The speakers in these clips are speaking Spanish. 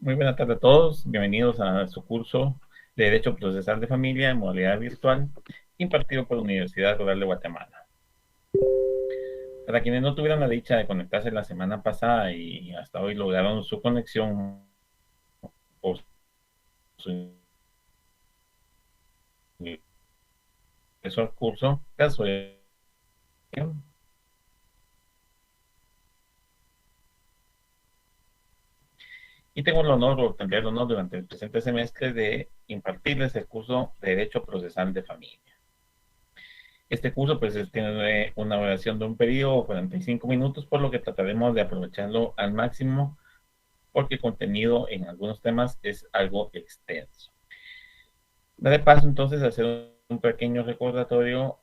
Muy buenas tardes a todos. Bienvenidos a su curso de Derecho Procesal de Familia en modalidad virtual, impartido por la Universidad Rural de Guatemala. Para quienes no tuvieron la dicha de conectarse la semana pasada y hasta hoy lograron su conexión o su ingreso al curso, caso de y tengo el honor o tendré el honor durante el presente semestre de impartirles el curso de Derecho Procesal de Familia. Este curso pues tiene una duración de un periodo de 45 minutos, por lo que trataremos de aprovecharlo al máximo porque el contenido en algunos temas es algo extenso. Daré paso entonces a hacer un pequeño recordatorio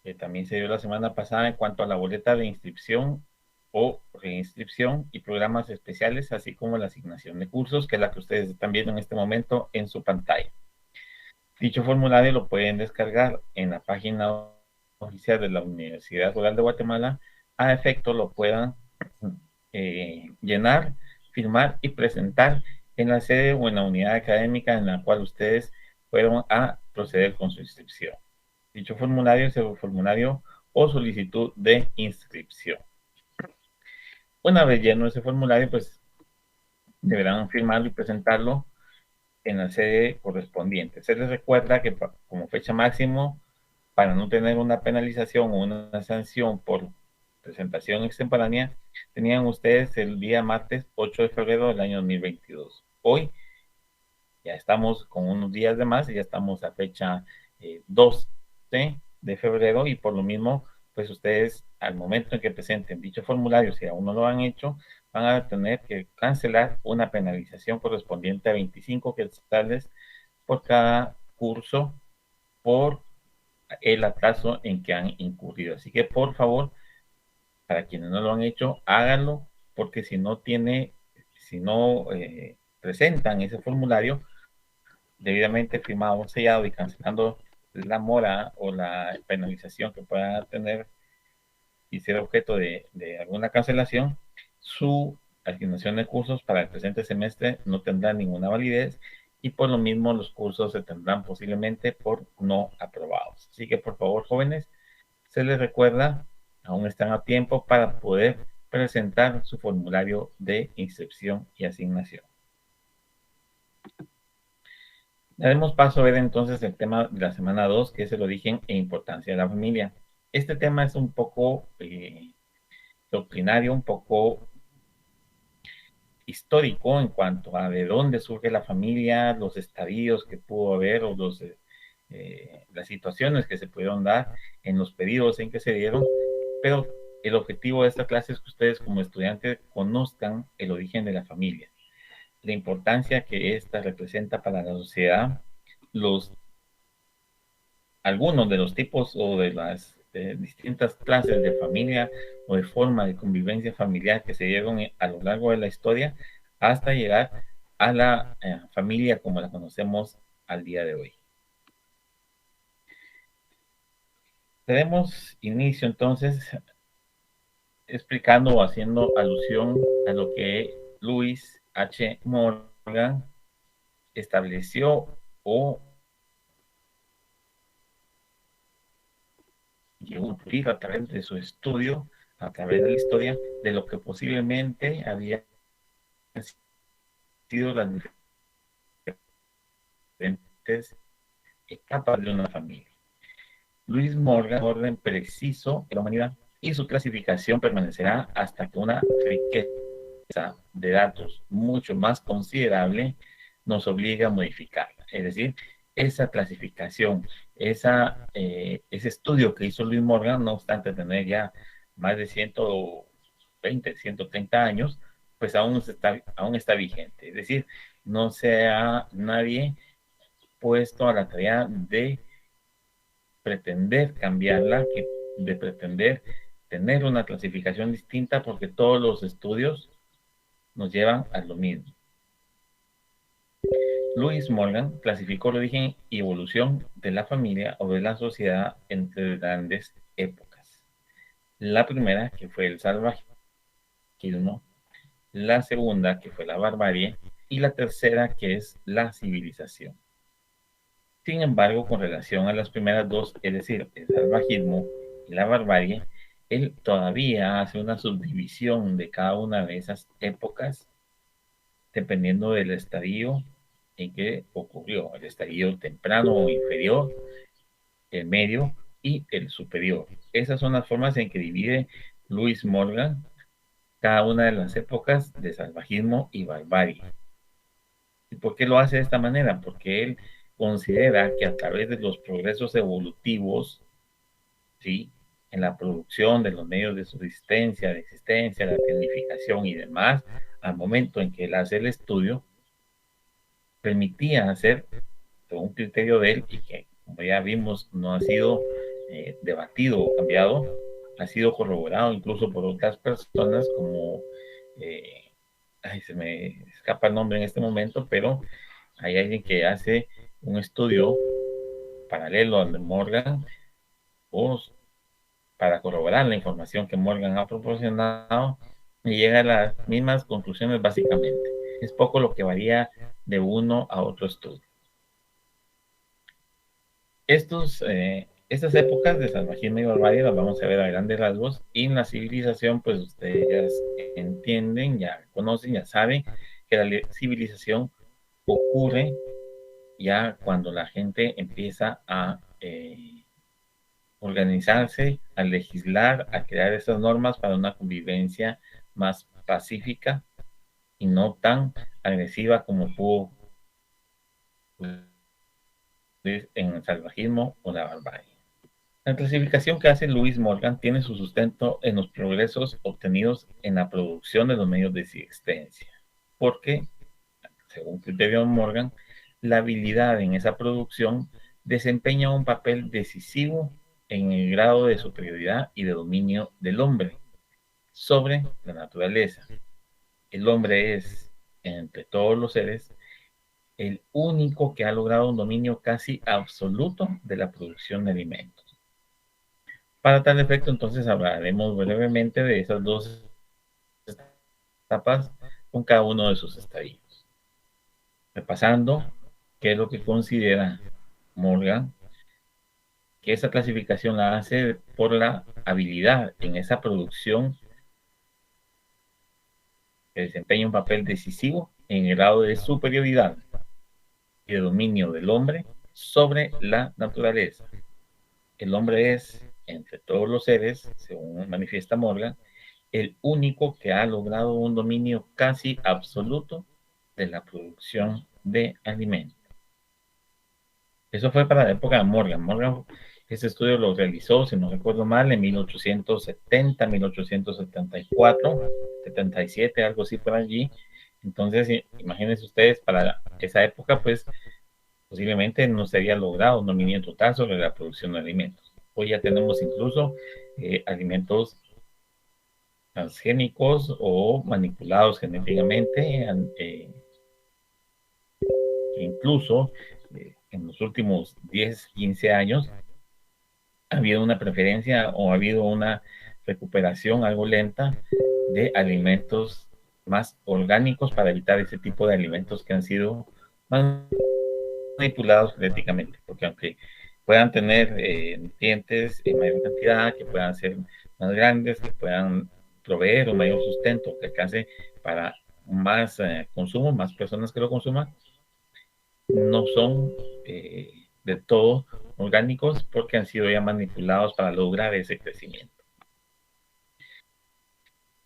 que también se dio la semana pasada en cuanto a la boleta de inscripción o reinscripción y programas especiales, así como la asignación de cursos, que es la que ustedes están viendo en este momento en su pantalla. Dicho formulario lo pueden descargar en la página oficial de la Universidad Rural de Guatemala. A efecto lo puedan llenar, firmar y presentar en la sede o en la unidad académica en la cual ustedes fueron a proceder con su inscripción. Dicho formulario es el formulario o solicitud de inscripción. Una vez lleno ese formulario, pues deberán firmarlo y presentarlo en la sede correspondiente. Se les recuerda que como fecha máximo, para no tener una penalización o una sanción por presentación extemporánea, tenían ustedes el día martes 8 de febrero del año 2022. Hoy ya estamos con unos días de más y ya estamos a fecha 12 de febrero y por lo mismo, pues ustedes al momento en que presenten dicho formulario, si aún no lo han hecho, van a tener que cancelar una penalización correspondiente a 25 quetzales por cada curso por el atraso en que han incurrido. Así que por favor, para quienes no lo han hecho, háganlo, porque si no presentan ese formulario debidamente firmado, sellado y cancelando la mora o la penalización que pueda tener y ser objeto de alguna cancelación, su asignación de cursos para el presente semestre no tendrá ninguna validez y por lo mismo los cursos se tendrán posiblemente por no aprobados. Así que por favor, jóvenes, se les recuerda, aún están a tiempo para poder presentar su formulario de inscripción y asignación. Daremos paso a ver entonces el tema de la semana 2, que es el origen e importancia de la familia. Este tema es un poco doctrinario, un poco histórico en cuanto a de dónde surge la familia, los estadios que pudo haber o las situaciones que se pudieron dar en los periodos en que se dieron, pero el objetivo de esta clase es que ustedes como estudiantes conozcan el origen de la familia, la importancia que ésta representa para la sociedad, los algunos de los tipos o de las distintas clases de familia o de forma de convivencia familiar que se dieron a lo largo de la historia hasta llegar a la familia como la conocemos al día de hoy. Tenemos inicio entonces explicando o haciendo alusión a lo que Louis H. Morgan estableció o llegó a través de su estudio, a través de la historia, de lo que posiblemente había sido las diferentes etapas de una familia. Luis Morgan, orden preciso de la humanidad, y su clasificación permanecerá hasta que una riqueza de datos mucho más considerable nos obligue a modificarla. Es decir, esa clasificación, ese estudio que hizo Luis Morgan, no obstante tener ya más de 120, 130 años, pues aún está vigente. Es decir, no se ha nadie puesto a la tarea de pretender cambiarla, de pretender tener una clasificación distinta, porque todos los estudios nos llevan a lo mismo. Louis Morgan clasificó el origen y evolución de la familia o de la sociedad entre grandes épocas. La primera, que fue el salvajismo, la segunda, que fue la barbarie, y la tercera, que es la civilización. Sin embargo, con relación a las primeras dos, es decir, el salvajismo y la barbarie, él todavía hace una subdivisión de cada una de esas épocas dependiendo del estadio en que ocurrió, el estadio temprano o inferior, el medio y el superior. Esas son las formas en que divide Lewis Morgan cada una de las épocas de salvajismo y barbarie. ¿Y por qué lo hace de esta manera? Porque él considera que a través de los progresos evolutivos, ¿sí?, en la producción de los medios de subsistencia, de existencia, la tecnificación y demás, al momento en que él hace el estudio, permitía hacer, según un criterio de él, y que, como ya vimos, no ha sido debatido o cambiado, ha sido corroborado incluso por otras personas como, se me escapa el nombre en este momento, pero hay alguien que hace un estudio paralelo al de Morgan o para corroborar la información que Morgan ha proporcionado y llega a las mismas conclusiones básicamente. Es poco lo que varía de uno a otro estudio. Estas épocas de salvajismo y barbarie las vamos a ver a grandes rasgos, y en la civilización, pues ustedes ya entienden, ya conocen, ya saben que la civilización ocurre ya cuando la gente empieza a organizarse, a legislar, a crear esas normas para una convivencia más pacífica y no tan agresiva como pudo en el salvajismo o la barbarie. La clasificación que hace Lewis Morgan tiene su sustento en los progresos obtenidos en la producción de los medios de existencia, porque, según criterio Morgan, la habilidad en esa producción desempeña un papel decisivo en el grado de superioridad y de dominio del hombre sobre la naturaleza. El hombre es, entre todos los seres, el único que ha logrado un dominio casi absoluto de la producción de alimentos. Para tal efecto, entonces hablaremos brevemente de esas dos etapas con cada uno de sus estadios. Repasando, ¿qué es lo que considera Morgan? Que esa clasificación la hace por la habilidad en esa producción que desempeña un papel decisivo en el grado de superioridad y de dominio del hombre sobre la naturaleza. El hombre es, entre todos los seres, según manifiesta Morgan, el único que ha logrado un dominio casi absoluto de la producción de alimentos. Eso fue para la época de Morgan. Morgan, ese estudio lo realizó, si no recuerdo mal, en 1870, 1874, 77, algo así por allí. Entonces, imagínense ustedes, para esa época, pues, posiblemente no se había logrado un dominio total sobre la producción de alimentos. Hoy ya tenemos incluso alimentos transgénicos o manipulados genéticamente, incluso en los últimos 10, 15 años ha habido una preferencia o ha habido una recuperación algo lenta de alimentos más orgánicos para evitar ese tipo de alimentos que han sido manipulados genéticamente, porque aunque puedan tener nutrientes en mayor cantidad, que puedan ser más grandes, que puedan proveer un mayor sustento que alcance para más consumo, más personas que lo consuman, no son de todo orgánicos porque han sido ya manipulados para lograr ese crecimiento.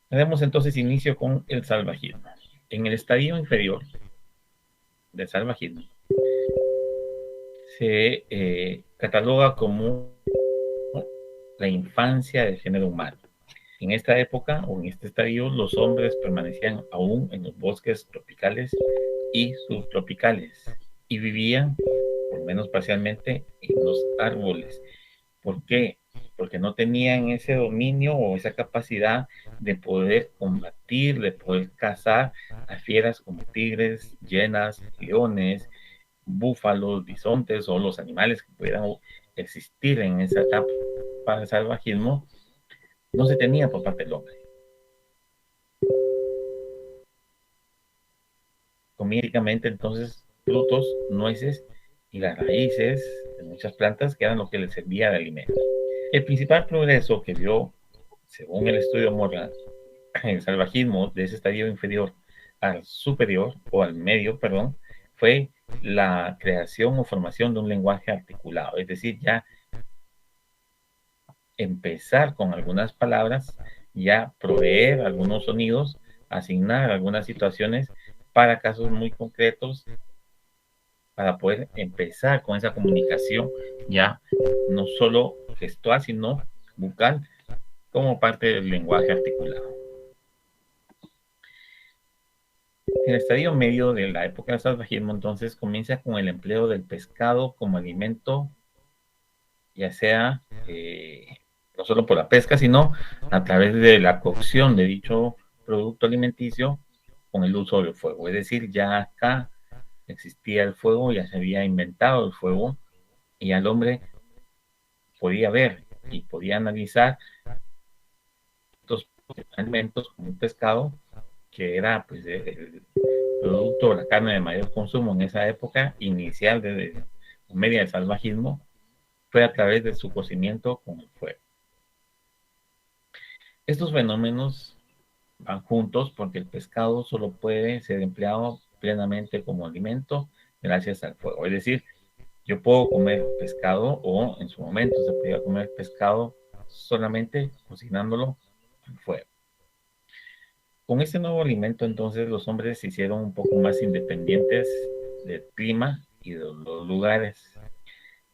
Demos entonces inicio con el salvajismo. En el estadio inferior del salvajismo se cataloga como la infancia del género humano. En esta época o en este estadio, los hombres permanecían aún en los bosques tropicales y subtropicales y vivían, por lo menos parcialmente, en los árboles. ¿Por qué? Porque no tenían ese dominio o esa capacidad de poder combatir, de poder cazar a fieras como tigres, hienas, leones, búfalos, bisontes o los animales que pudieran existir en esa etapa de salvajismo. No se tenía por parte del hombre. comía únicamente entonces frutos, nueces y las raíces de muchas plantas que eran lo que les servía de alimento. El principal progreso que vio, según el estudio Morgan, el salvajismo de ese estadio inferior al superior, o al medio, perdón, fue la creación o formación de un lenguaje articulado, es decir, ya empezar con algunas palabras, ya proveer algunos sonidos, asignar algunas situaciones para casos muy concretos, para poder empezar con esa comunicación ya no solo gestual, sino bucal, como parte del lenguaje articulado. El estadio medio de la época del salvajismo entonces comienza con el empleo del pescado como alimento, ya sea no solo por la pesca, sino a través de la cocción de dicho producto alimenticio con el uso del fuego. Es decir, ya acá existía el fuego, ya se había inventado el fuego y al hombre podía ver y podía analizar estos alimentos como un pescado, que era pues el producto, la carne de mayor consumo en esa época inicial de media del salvajismo, fue a través de su cocimiento con el fuego. Estos fenómenos van juntos porque el pescado solo puede ser empleado plenamente como alimento gracias al fuego. Es decir, yo puedo comer pescado, o en su momento se podía comer pescado solamente cocinándolo al fuego. Con este nuevo alimento entonces los hombres se hicieron un poco más independientes del clima y de los lugares.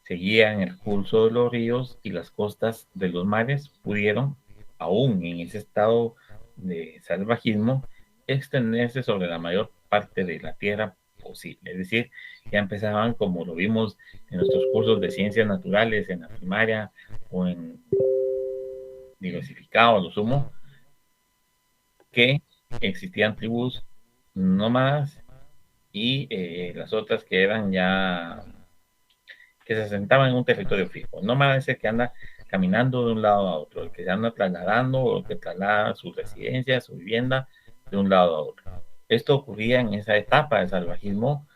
Seguían el curso de los ríos y las costas de los mares pudieron, aún en ese estado de salvajismo, extenderse sobre la mayor parte de la tierra posible. Es decir, ya empezaban, como lo vimos en nuestros cursos de ciencias naturales, en la primaria o en diversificado, a lo sumo, que existían tribus nómadas y las otras que eran ya que se asentaban en un territorio fijo. Nómada es el que anda caminando de un lado a otro, el que se anda trasladando o el que traslada su residencia, su vivienda de un lado a otro. Esto ocurría en esa etapa del salvajismo,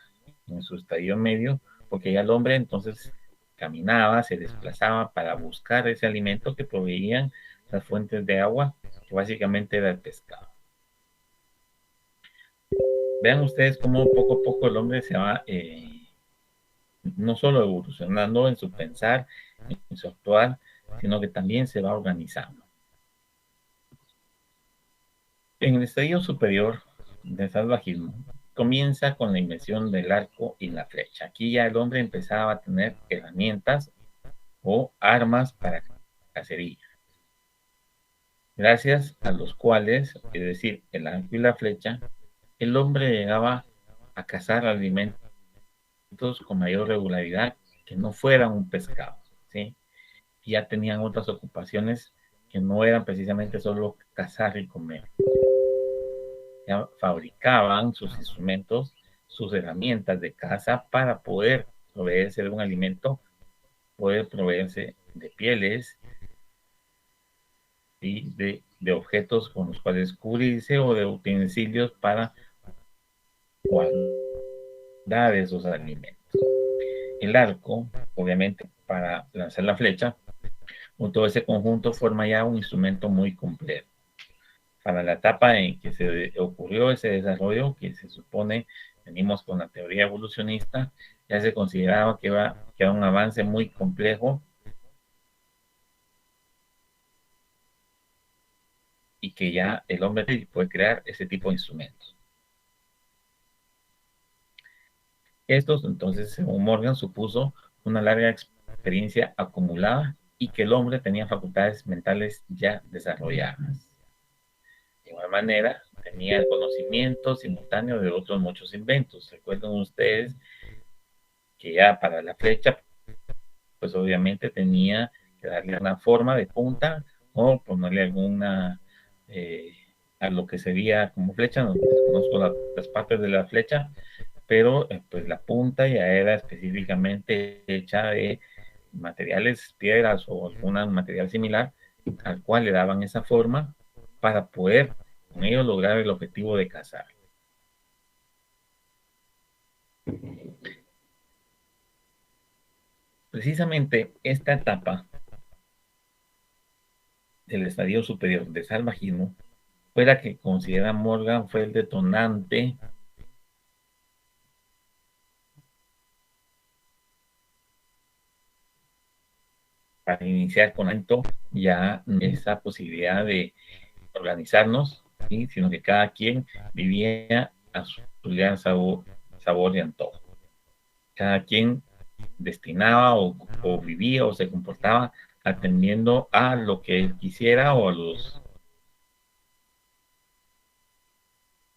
en su estadio medio, porque ya el hombre entonces caminaba, se desplazaba para buscar ese alimento que proveían las fuentes de agua, que básicamente era el pescado. Vean ustedes cómo poco a poco el hombre se va no solo evolucionando en su pensar, en su actuar, sino que también se va organizando. En el estadio superior del salvajismo comienza con la invención del arco y la flecha. Aquí ya el hombre empezaba a tener herramientas o armas para cacería, gracias a los cuales, es decir, el arco y la flecha, el hombre llegaba a cazar alimentos con mayor regularidad que no fueran un pescado, ¿sí? Y ya tenían otras ocupaciones que no eran precisamente solo cazar y comer. Ya fabricaban sus instrumentos, sus herramientas de caza para poder proveerse de un alimento, poder proveerse de pieles y de objetos con los cuales cubrirse o de utensilios para guardar esos alimentos. El arco, obviamente, para lanzar la flecha, o todo ese conjunto forma ya un instrumento muy completo. Para la etapa en que se ocurrió ese desarrollo, que se supone, venimos con la teoría evolucionista, ya se consideraba que era un avance muy complejo y que ya el hombre puede crear ese tipo de instrumentos. Estos, entonces, según Morgan, supuso una larga experiencia acumulada y que el hombre tenía facultades mentales ya desarrolladas. De igual manera, tenía el conocimiento simultáneo de otros muchos inventos. Recuerden ustedes que ya para la flecha, pues obviamente tenía que darle una forma de punta o ponerle alguna a lo que sería como flecha. No desconozco las partes de la flecha, pero pues la punta ya era específicamente hecha de materiales, piedras o algún material similar, al cual le daban esa forma para poder con ello lograr el objetivo de cazar. Precisamente esta etapa del estadio superior de salvajismo fue la que considera Morgan fue el detonante para iniciar con esto ya esa posibilidad de organizarnos, ¿sí? Sino que cada quien vivía a su gran sabor y antojo. Cada quien destinaba o vivía o se comportaba atendiendo a lo que él quisiera o a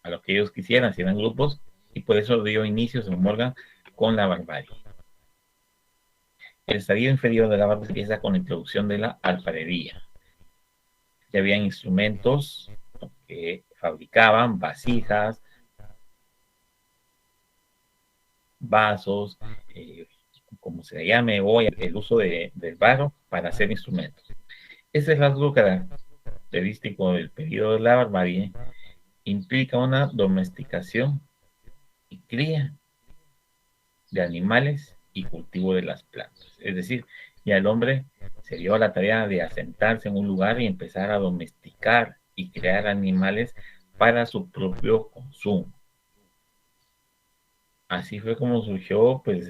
lo que ellos quisieran, si eran grupos, y por eso dio inicio en Morgan con la barbarie. El estadio inferior de la barbarie empieza con la introducción de la alfarería. Ya habían instrumentos que fabricaban vasijas, vasos, como se le llame hoy, el uso del barro para hacer instrumentos. Ese rasgo característico del periodo de la barbarie implica una domesticación y cría de animales y cultivo de las plantas. Es decir, ya el hombre se dio a la tarea de asentarse en un lugar y empezar a domesticar y crear animales para su propio consumo. Así fue como surgió pues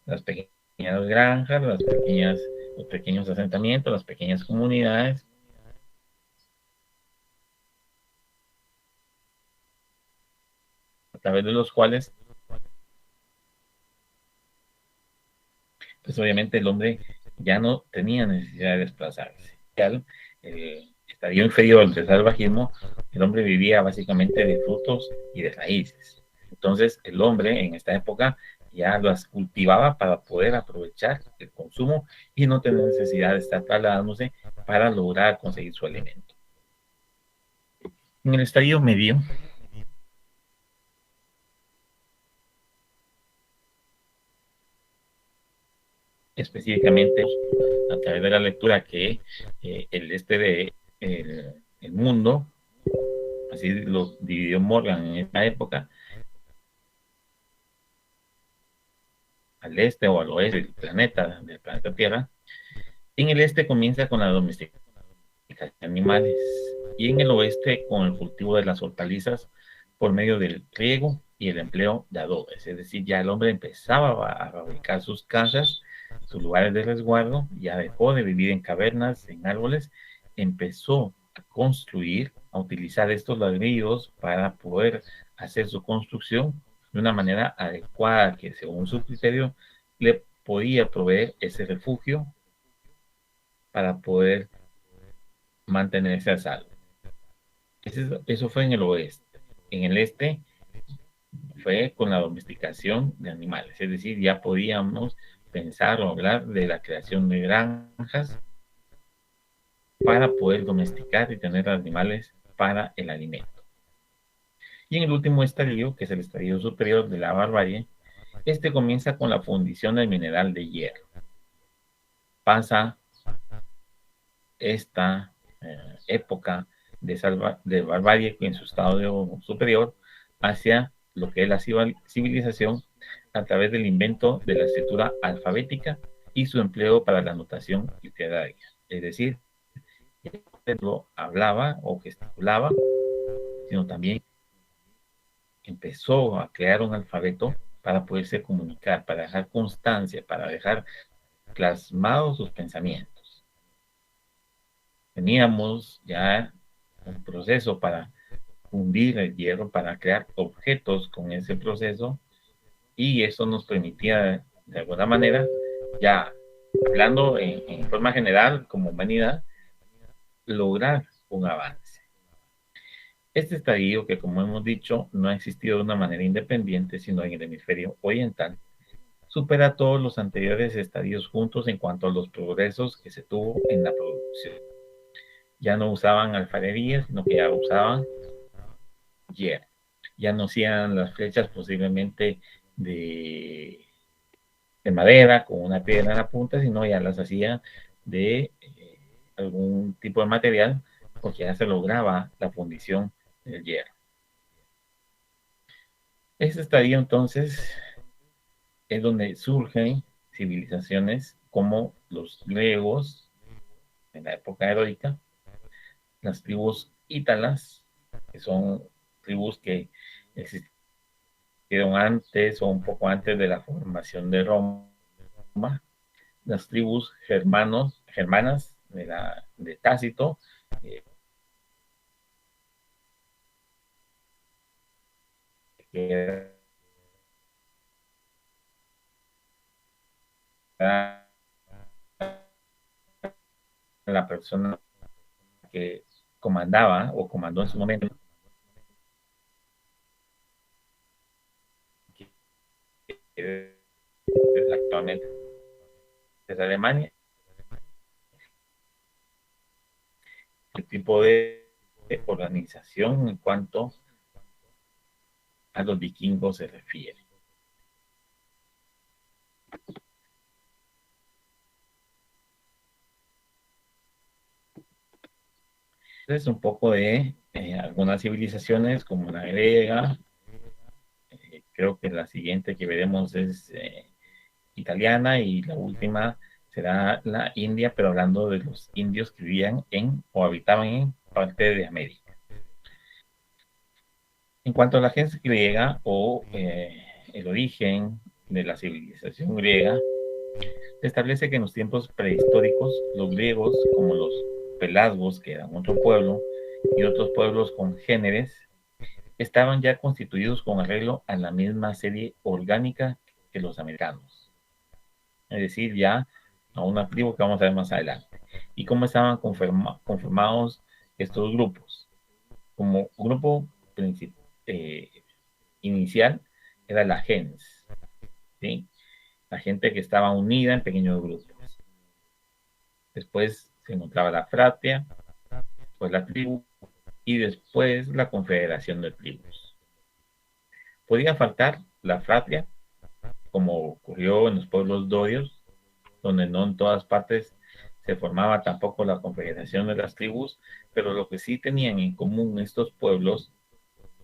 las pequeñas granjas, los pequeños asentamientos, las pequeñas comunidades, a través de los cuales pues obviamente el hombre ya no tenía necesidad de desplazarse. El estadio inferior del salvajismo, el hombre vivía básicamente de frutos y de raíces. Entonces el hombre en esta época ya las cultivaba para poder aprovechar el consumo y no tener necesidad de estar trasladándose para lograr conseguir su alimento. En el estadio medio, específicamente a través de la lectura que el mundo, así lo dividió Morgan en esta época, al este o al oeste del planeta Tierra. En el este comienza con la domesticación de animales y en el oeste con el cultivo de las hortalizas por medio del riego y el empleo de adobes. Es decir, ya el hombre empezaba a fabricar sus casas, sus lugares de resguardo, ya dejó de vivir en cavernas, en árboles, empezó a construir, a utilizar estos ladrillos para poder hacer su construcción de una manera adecuada que según su criterio le podía proveer ese refugio para poder mantenerse a salvo. Eso fue en el oeste. En el este fue con la domesticación de animales, es decir, ya podíamos pensar o hablar de la creación de granjas para poder domesticar y tener animales para el alimento. Y en el último estadio, que es el estadio superior de la barbarie, este comienza con la fundición del mineral de hierro. Pasa esta época de barbarie en su estado superior hacia lo que es la civilización a través del invento de la escritura alfabética y su empleo para la notación literaria. Es decir, no hablaba o gesticulaba, sino también empezó a crear un alfabeto para poderse comunicar, para dejar constancia, para dejar plasmados sus pensamientos. Teníamos ya un proceso para fundir el hierro, para crear objetos con ese proceso, y eso nos permitía, de alguna manera, ya hablando en forma general como humanidad, lograr un avance. Este estadio, que como hemos dicho, no ha existido de una manera independiente, sino en el hemisferio oriental, supera todos los anteriores estadios juntos en cuanto a los progresos que se tuvo en la producción. Ya no usaban alfarería, sino que ya usaban hierro. Ya no hacían las flechas posiblemente de, de madera con una piedra en la punta, sino ya las hacía de algún tipo de material, porque ya se lograba la fundición del hierro. Este estadio entonces es donde surge civilizaciones como los griegos en la época heroica, las tribus ítalas, que son tribus que existieron antes o un poco antes de la formación de Roma, las tribus germanas de Tácito, eh, que era la persona que comandaba o comandó en su momento, que actualmente es Alemania, el tipo de organización en cuanto a los vikingos se refiere. Entonces, un poco de algunas civilizaciones como la griega, creo que la siguiente que veremos es italiana y la última será la India, pero hablando de los indios que vivían en o habitaban en parte de América. En cuanto a la gente griega o el origen de la civilización griega, se establece que en los tiempos prehistóricos los griegos, como los pelasgos, que eran otro pueblo, y otros pueblos congéneres, estaban ya constituidos con arreglo a la misma serie orgánica que los americanos. Es decir, ya a una tribu que vamos a ver más adelante. ¿Y cómo estaban conformados estos grupos? Como grupo eh, inicial era la gens, ¿sí? La gente que estaba unida en pequeños grupos. Después se encontraba la fratria, después la tribu y después la confederación de tribus. Podía faltar la fratria, como ocurrió en los pueblos dorios, donde no en todas partes se formaba tampoco la confederación de las tribus, pero lo que sí tenían en común estos pueblos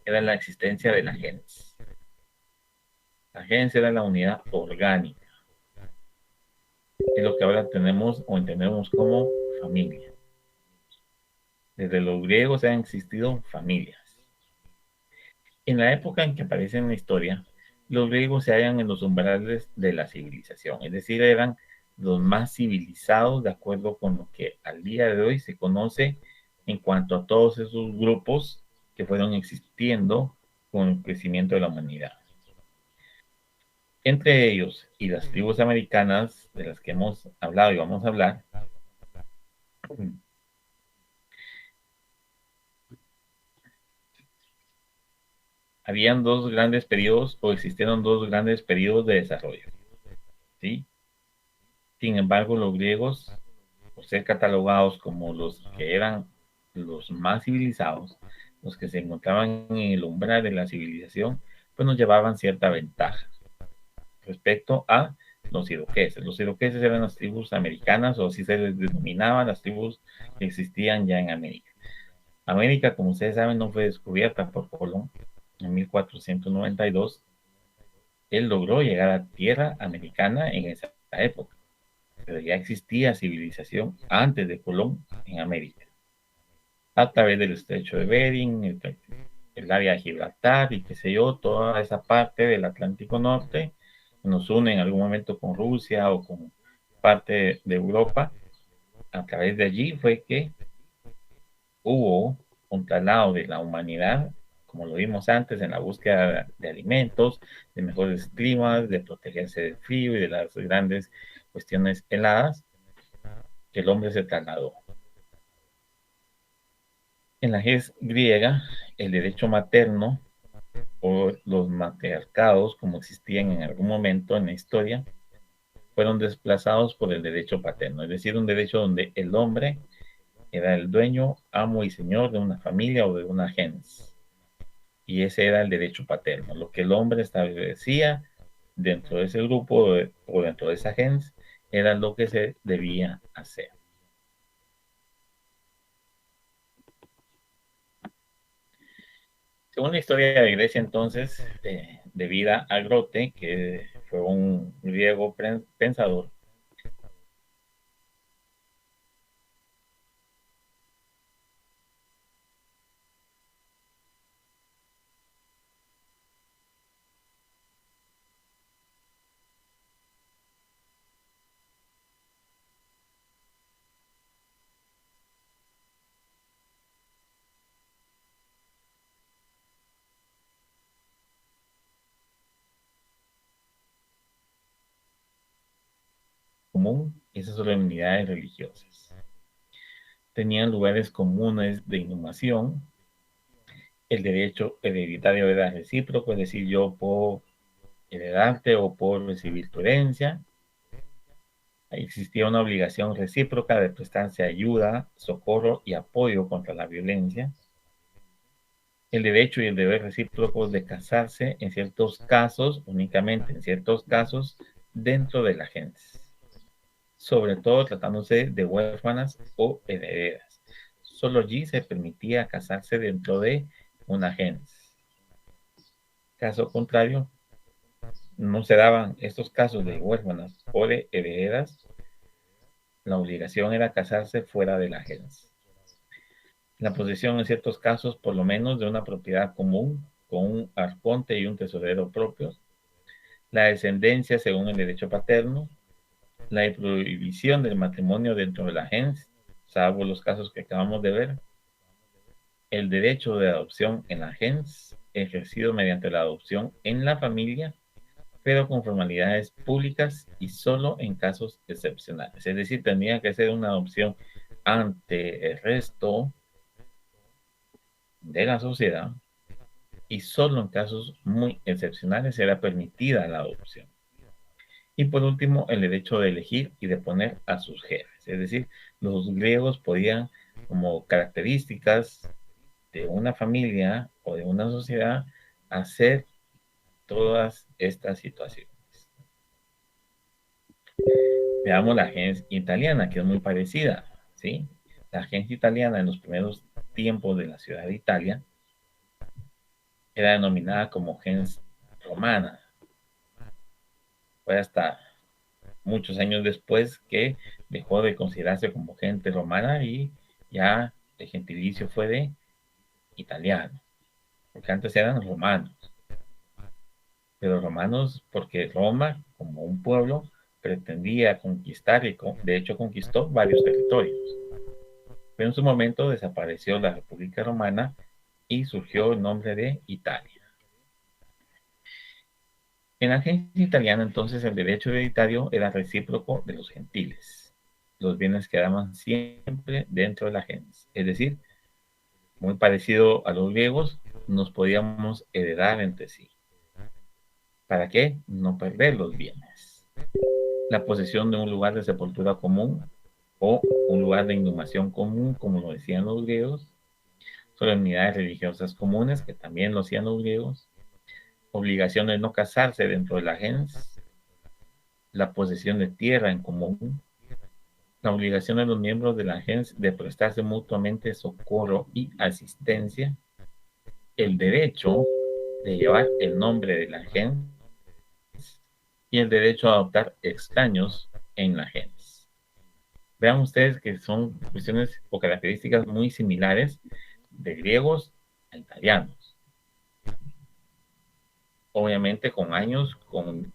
era la existencia de la gens. La gens era la unidad orgánica, es lo que ahora tenemos o entendemos como familia. Desde los griegos han existido familias. En la época en que aparece en la historia, los griegos se hallan en los umbrales de la civilización, es decir, eran los más civilizados de acuerdo con lo que al día de hoy se conoce en cuanto a todos esos grupos que fueron existiendo con el crecimiento de la humanidad. Entre ellos y las tribus americanas de las que hemos hablado y vamos a hablar, habían dos grandes periodos o existieron dos grandes periodos de desarrollo, ¿sí? Sin embargo, los griegos, por ser catalogados como los que eran los más civilizados, los que se encontraban en el umbral de la civilización, pues nos llevaban cierta ventaja respecto a los iroqueses. Los iroqueses eran las tribus americanas, o así se les denominaban las tribus que existían ya en América. América, como ustedes saben, no fue descubierta por Colón en 1492. Él logró llegar a tierra americana en esa época, pero ya existía civilización antes de Colón en América, a través del estrecho de Bering, el área de Gibraltar y qué sé yo, toda esa parte del Atlántico Norte que nos une en algún momento con Rusia o con parte de Europa. A través de allí fue que hubo un traslado de la humanidad, como lo vimos antes, en la búsqueda de alimentos, de mejores climas, de protegerse del frío y de las grandes cuestiones heladas, que el hombre se trasladó. En la ges griega, el derecho materno o los matriarcados, como existían en algún momento en la historia, fueron desplazados por el derecho paterno, es decir, un derecho donde el hombre era el dueño, amo y señor de una familia o de una gens. Y ese era el derecho paterno, lo que el hombre establecía dentro de ese grupo o dentro de esa gens era lo que se debía hacer. Según la historia de Grecia, entonces, de vida a Grote, que fue un griego pensador, común, esas solemnidades religiosas. Tenían lugares comunes de inhumación. El derecho hereditario era recíproco, es decir, yo puedo heredarte o puedo recibir tu herencia. Existía una obligación recíproca de prestarse ayuda, socorro y apoyo contra la violencia. El derecho y el deber recíprocos de casarse en ciertos casos, únicamente en ciertos casos, dentro de la gens, sobre todo tratándose de huérfanas o herederas. Solo allí se permitía casarse dentro de una gens. Caso contrario, no se daban estos casos de huérfanas o de herederas, la obligación era casarse fuera de la gens. La posesión en ciertos casos, por lo menos, de una propiedad común, con un arconte y un tesorero propios, la descendencia según el derecho paterno, la prohibición del matrimonio dentro de la gens, salvo los casos que acabamos de ver, el derecho de adopción en la gens, ejercido mediante la adopción en la familia, pero con formalidades públicas y solo en casos excepcionales. Es decir, tendría que ser una adopción ante el resto de la sociedad y solo en casos muy excepcionales era permitida la adopción. Y por último, el derecho de elegir y de poner a sus jefes. Es decir, los griegos podían, como características de una familia o de una sociedad, hacer todas estas situaciones. Veamos la gens italiana, que es muy parecida, ¿sí? La gens italiana en los primeros tiempos de la ciudad de Italia era denominada como gens romana. Fue hasta muchos años después que dejó de considerarse como gente romana y ya el gentilicio fue de italiano, porque antes eran romanos, pero romanos porque Roma, como un pueblo, pretendía conquistar y de hecho conquistó varios territorios. Pero en su momento desapareció la República Romana y surgió el nombre de Italia. En la agencia italiana, entonces, el derecho hereditario era recíproco de los gentiles. Los bienes quedaban siempre dentro de la gens. Es decir, muy parecido a los griegos, nos podíamos heredar entre sí. ¿Para qué? No perder los bienes. La posesión de un lugar de sepultura común o un lugar de inhumación común, como lo decían los griegos, solemnidades religiosas comunes, que también lo hacían los griegos, obligación de no casarse dentro de la gens, la posesión de tierra en común, la obligación de los miembros de la gens de prestarse mutuamente socorro y asistencia, el derecho de llevar el nombre de la gens y el derecho a adoptar extraños en la gens. Vean ustedes que son cuestiones o características muy similares de griegos a italianos. Obviamente con años, con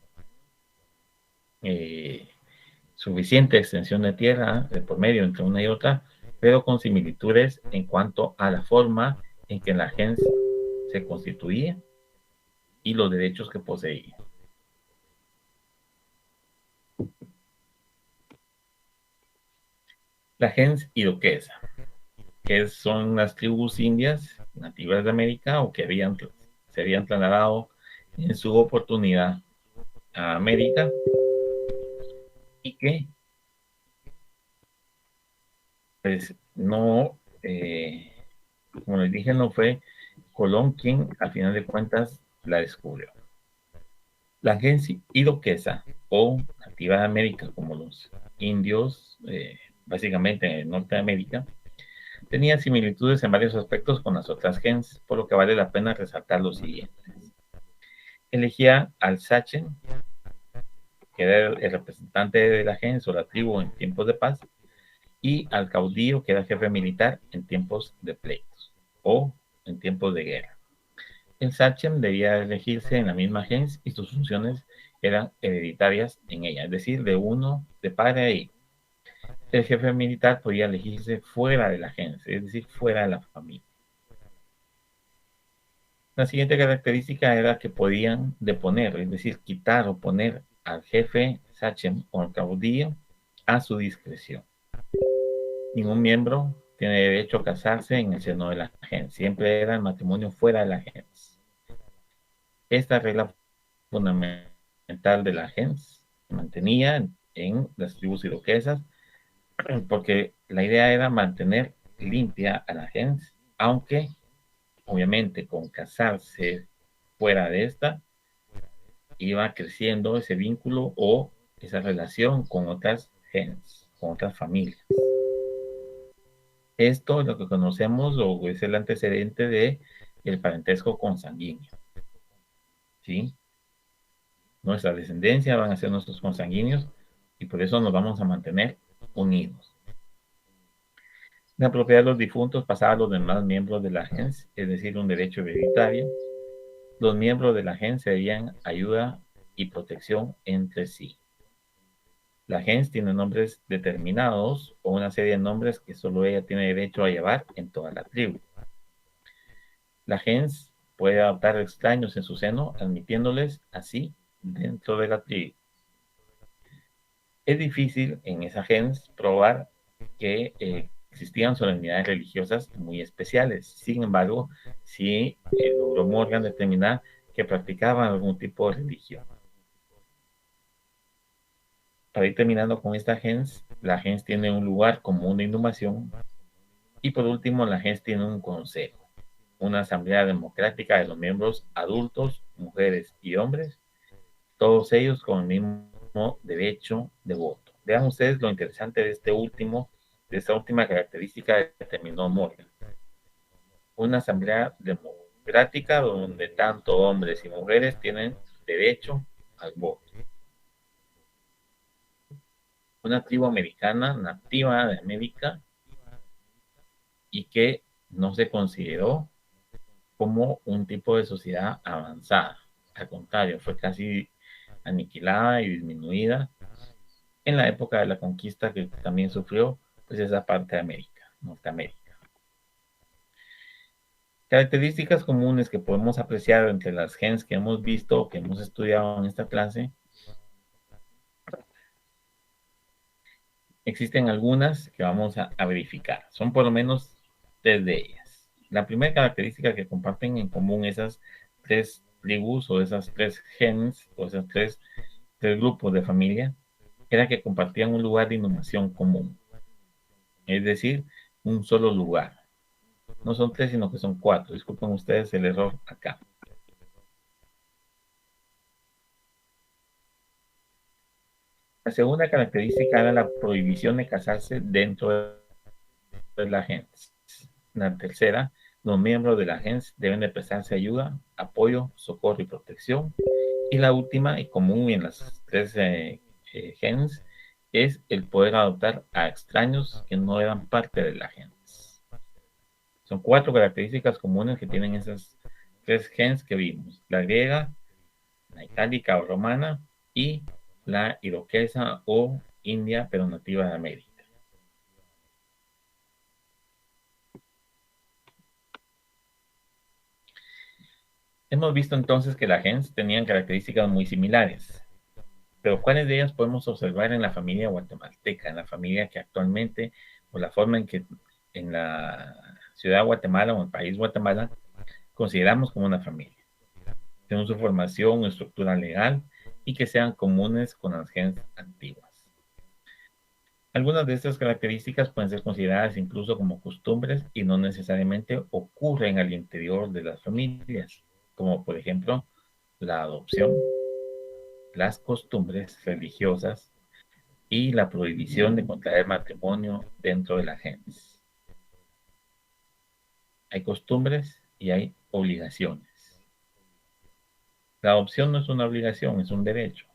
suficiente extensión de tierra de por medio entre una y otra, pero con similitudes en cuanto a la forma en que la gens se constituía y los derechos que poseía. La gens iroquesa, que son las tribus indias nativas de América o que se habían trasladado en su oportunidad a América y que pues no, como les dije, no fue Colón quien al final de cuentas la descubrió. La gens iroquesa o nativa de América, como los indios, básicamente en Norteamérica, tenía similitudes en varios aspectos con las otras gens, por lo que vale la pena resaltar los siguientes. Elegía al sachem que era el representante de la gens o la tribu en tiempos de paz, y al caudillo, que era jefe militar en tiempos de pleitos o en tiempos de guerra. El sachem debía elegirse en la misma gens y sus funciones eran hereditarias en ella, es decir, de padre a hijo. El jefe militar podía elegirse fuera de la gens, es decir, fuera de la familia. La siguiente característica era que podían deponer, es decir, quitar o poner al jefe sachem o al caudillo a su discreción. Ningún miembro tiene derecho a casarse en el seno de la gens. Siempre era el matrimonio fuera de la gens. Esta regla fundamental de la gens se mantenía en las tribus iroquesas porque la idea era mantener limpia a la gens, aunque obviamente con casarse fuera de esta iba creciendo ese vínculo o esa relación con otras gens, con otras familias. Esto es lo que conocemos o es el antecedente de el parentesco consanguíneo. ¿Sí? Nuestra descendencia van a ser nuestros consanguíneos y por eso nos vamos a mantener unidos. La propiedad de los difuntos pasaba a los demás miembros de la gens, es decir, un derecho hereditario. Los miembros de la gens cedían ayuda y protección entre sí. La gens tiene nombres determinados o una serie de nombres que solo ella tiene derecho a llevar en toda la tribu. La gens puede adoptar extraños en su seno, admitiéndoles así dentro de la tribu. Es difícil en esa gens probar que existían solemnidades religiosas muy especiales. Sin embargo, sí logró Morgan determinar que practicaban algún tipo de religión. Para ir terminando con esta gens, la gens tiene un lugar común de inhumación y por último la gens tiene un consejo, una asamblea democrática de los miembros adultos, mujeres y hombres, todos ellos con el mismo derecho de voto. Vean ustedes lo interesante de esta última característica que determinó Morgan. Una asamblea democrática donde tanto hombres y mujeres tienen derecho al voto. Una tribu americana nativa de América y que no se consideró como un tipo de sociedad avanzada. Al contrario, fue casi aniquilada y disminuida en la época de la conquista que también sufrió pues esa parte de América, Norteamérica. Características comunes que podemos apreciar entre las gens que hemos visto o que hemos estudiado en esta clase. Existen algunas que vamos a verificar. Son por lo menos tres de ellas. La primera característica que comparten en común esas tres tribus o esas tres gens o esos tres grupos de familia era que compartían un lugar de inhumación común. Es decir, un solo lugar. No son tres, sino que son cuatro. Disculpen ustedes el error acá. La segunda característica era la prohibición de casarse dentro de la gens. La tercera, los miembros de la gens deben de prestarse ayuda, apoyo, socorro y protección. Y la última, y común en las tres gens, es el poder adoptar a extraños que no eran parte de la gens. Son cuatro características comunes que tienen esas tres gens que vimos: la griega, la itálica o romana y la iroquesa o india, pero nativa de América. Hemos visto entonces que las gens tenían características muy similares, pero ¿cuáles de ellas podemos observar en la familia guatemalteca, en la familia que actualmente, o la forma en que en la ciudad de Guatemala o en el país Guatemala consideramos como una familia? Tenemos su formación, estructura legal y que sean comunes con las gens antiguas. Algunas de estas características pueden ser consideradas incluso como costumbres y no necesariamente ocurren al interior de las familias, como por ejemplo la adopción, las costumbres religiosas y la prohibición de contraer matrimonio dentro de la gens. Hay costumbres y hay obligaciones. La adopción no es una obligación, es un derecho.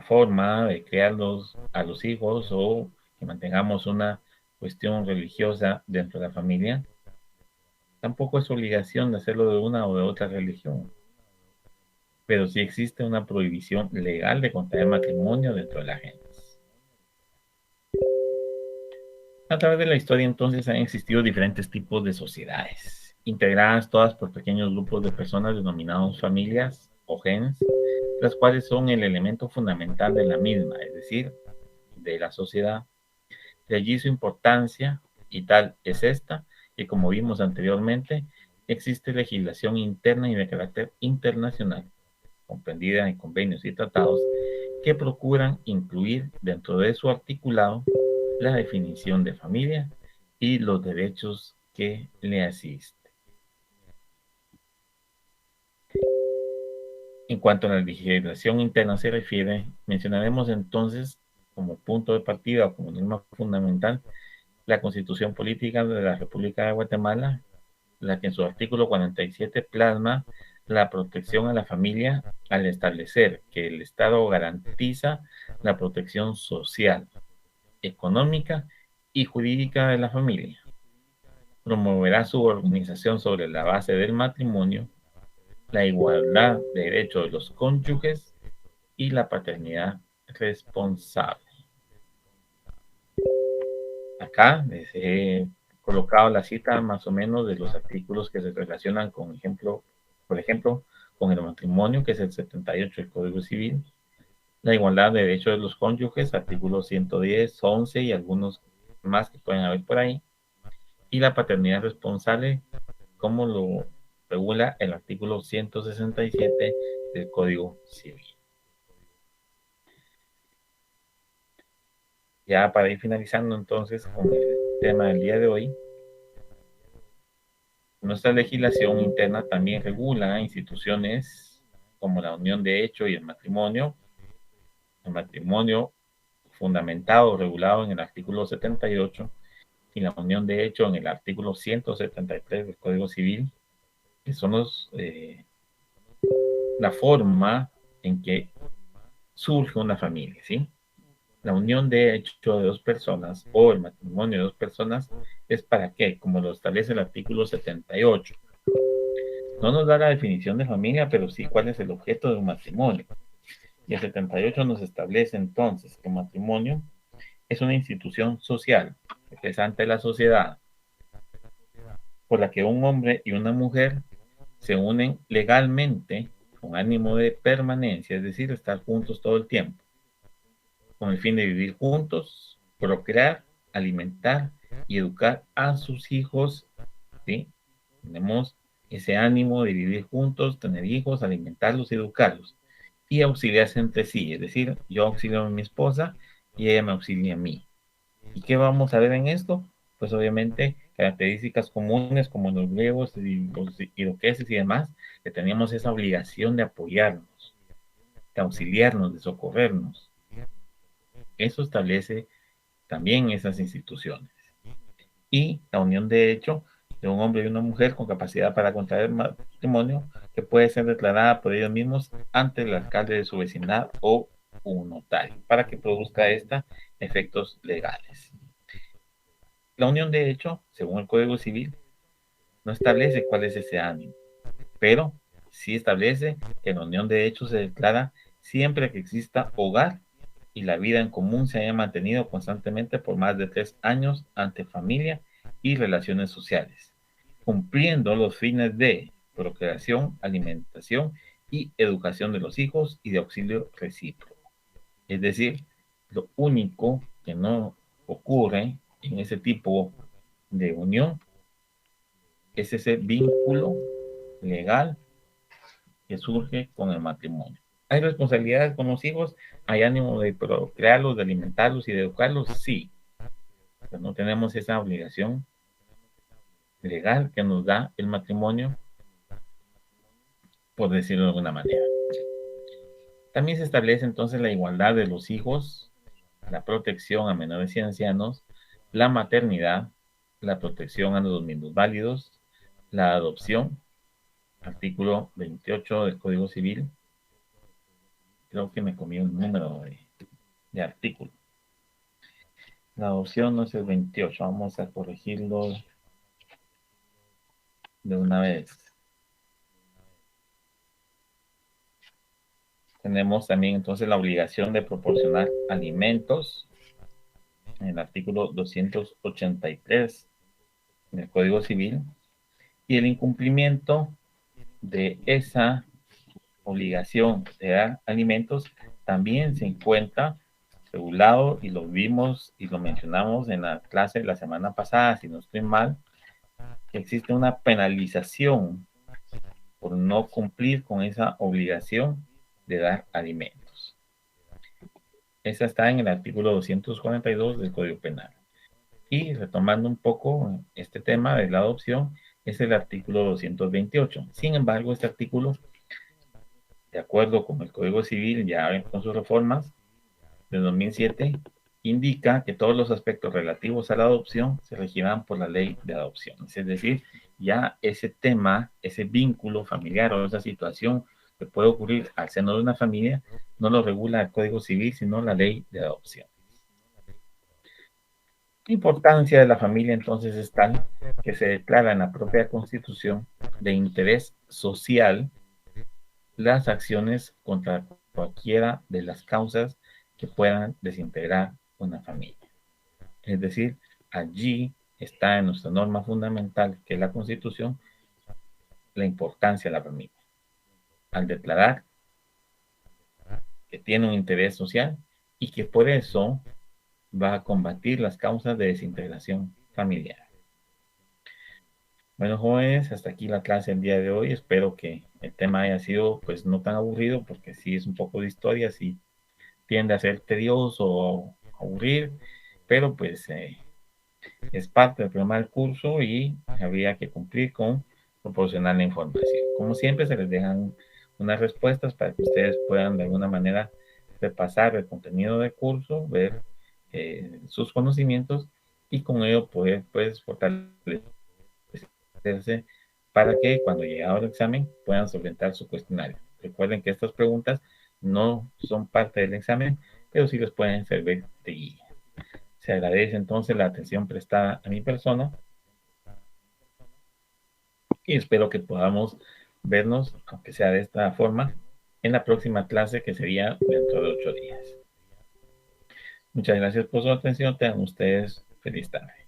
la forma de criarlos a los hijos o que mantengamos una cuestión religiosa dentro de la familia, tampoco es obligación de hacerlo de una o de otra religión, pero sí existe una prohibición legal de contraer matrimonio dentro de la gente. A través de la historia, entonces, han existido diferentes tipos de sociedades, integradas todas por pequeños grupos de personas denominados familias o gens, las cuales son el elemento fundamental de la misma, es decir, de la sociedad. De allí su importancia, y tal es esta, que como vimos anteriormente, existe legislación interna y de carácter internacional, comprendida en convenios y tratados, que procuran incluir dentro de su articulado la definición de familia y los derechos que le asisten. En cuanto a la legislación interna se refiere, mencionaremos entonces como punto de partida o como norma fundamental la Constitución Política de la República de Guatemala, la que en su artículo 47 plasma la protección a la familia al establecer que el Estado garantiza la protección social, económica y jurídica de la familia. Promoverá su organización sobre la base del matrimonio, la igualdad de derechos de los cónyuges y la paternidad responsable. Acá les he colocado la cita más o menos de los artículos que se relacionan con por ejemplo, con el matrimonio, que es el 78 del Código Civil, la igualdad de derechos de los cónyuges, artículos 110, 11 y algunos más que pueden haber por ahí, y la paternidad responsable, como lo regula el artículo 167 del Código Civil. Ya para ir finalizando entonces con el tema del día de hoy, nuestra legislación interna también regula instituciones como la unión de hecho y el matrimonio fundamentado, regulado en el artículo 78 y la unión de hecho en el artículo 173 del Código Civil, que son la forma en que surge una familia, ¿sí? La unión de hecho de dos personas o el matrimonio de dos personas es para qué, como lo establece el artículo 78. No nos da la definición de familia, pero sí cuál es el objeto de un matrimonio. Y el 78 nos establece entonces que el matrimonio es una institución social, que es ante la sociedad, por la que un hombre y una mujer se unen legalmente con ánimo de permanencia, es decir, estar juntos todo el tiempo, con el fin de vivir juntos, procrear, alimentar y educar a sus hijos, ¿sí? Tenemos ese ánimo de vivir juntos, tener hijos, alimentarlos y educarlos, y auxiliarse entre sí, es decir, yo auxilio a mi esposa y ella me auxilia a mí. ¿Y qué vamos a ver en esto? Pues obviamente características comunes como los griegos y los iroqueses y demás, que teníamos esa obligación de apoyarnos, de auxiliarnos, de socorrernos. Eso establece también esas instituciones. Y la unión de hecho de un hombre y una mujer con capacidad para contraer matrimonio que puede ser declarada por ellos mismos ante el alcalde de su vecindad o un notario para que produzca esta efectos legales. La unión de hecho, según el Código Civil, no establece cuál es ese ánimo, pero sí establece que la unión de hecho se declara siempre que exista hogar y la vida en común se haya mantenido constantemente por más de 3 años ante familia y relaciones sociales, cumpliendo los fines de procreación, alimentación y educación de los hijos y de auxilio recíproco. Es decir, lo único que no ocurre en ese tipo de unión es ese vínculo legal que surge con el matrimonio. ¿Hay responsabilidades con los hijos? ¿Hay ánimo de procrearlos, de alimentarlos y de educarlos? Sí, pero no tenemos esa obligación legal que nos da el matrimonio, por decirlo de alguna manera. También se establece entonces la igualdad de los hijos, la protección a menores y ancianos, la maternidad, la protección a los minusválidos, la adopción, artículo 28 del Código Civil, Creo que me comí un número de artículo. La opción no es el 28. Vamos a corregirlo de una vez. Tenemos también entonces la obligación de proporcionar alimentos en el artículo 283 del Código Civil, y el incumplimiento de esa obligación de dar alimentos también se encuentra regulado, y lo vimos y lo mencionamos en la clase de la semana pasada, si no estoy mal, que existe una penalización por no cumplir con esa obligación de dar alimentos. Esa está en el artículo 242 del Código Penal. Y retomando un poco este tema de la adopción, es el artículo 228. Sin embargo, este artículo, de acuerdo con el Código Civil, ya con sus reformas de 2007, indica que todos los aspectos relativos a la adopción se regirán por la ley de adopción. Es decir, ya ese tema, ese vínculo familiar o esa situación que puede ocurrir al seno de una familia, no lo regula el Código Civil, sino la ley de adopción. La importancia de la familia entonces es tal que se declara en la propia Constitución de interés social las acciones contra cualquiera de las causas que puedan desintegrar una familia. Es decir, allí está en nuestra norma fundamental, que es la Constitución, la importancia de la familia. Al declarar que tiene un interés social y que por eso va a combatir las causas de desintegración familiar. Bueno, jóvenes, hasta aquí la clase el día de hoy. Espero que el tema haya sido pues no tan aburrido, porque sí es un poco de historia, sí tiende a ser tedioso o aburrir, pero pues es parte del programa del curso y habría que cumplir con proporcionar la información. Como siempre, se les dejan unas respuestas para que ustedes puedan de alguna manera repasar el contenido del curso, ver sus conocimientos, y con ello poder pues fortalecerse para que cuando llegue al examen puedan solventar su cuestionario. Recuerden que estas preguntas no son parte del examen, pero sí les pueden servir de guía. Se agradece entonces la atención prestada a mi persona y espero que podamos vernos, aunque sea de esta forma, en la próxima clase, que sería dentro de 8 días. Muchas gracias por su atención. Tengan ustedes feliz tarde.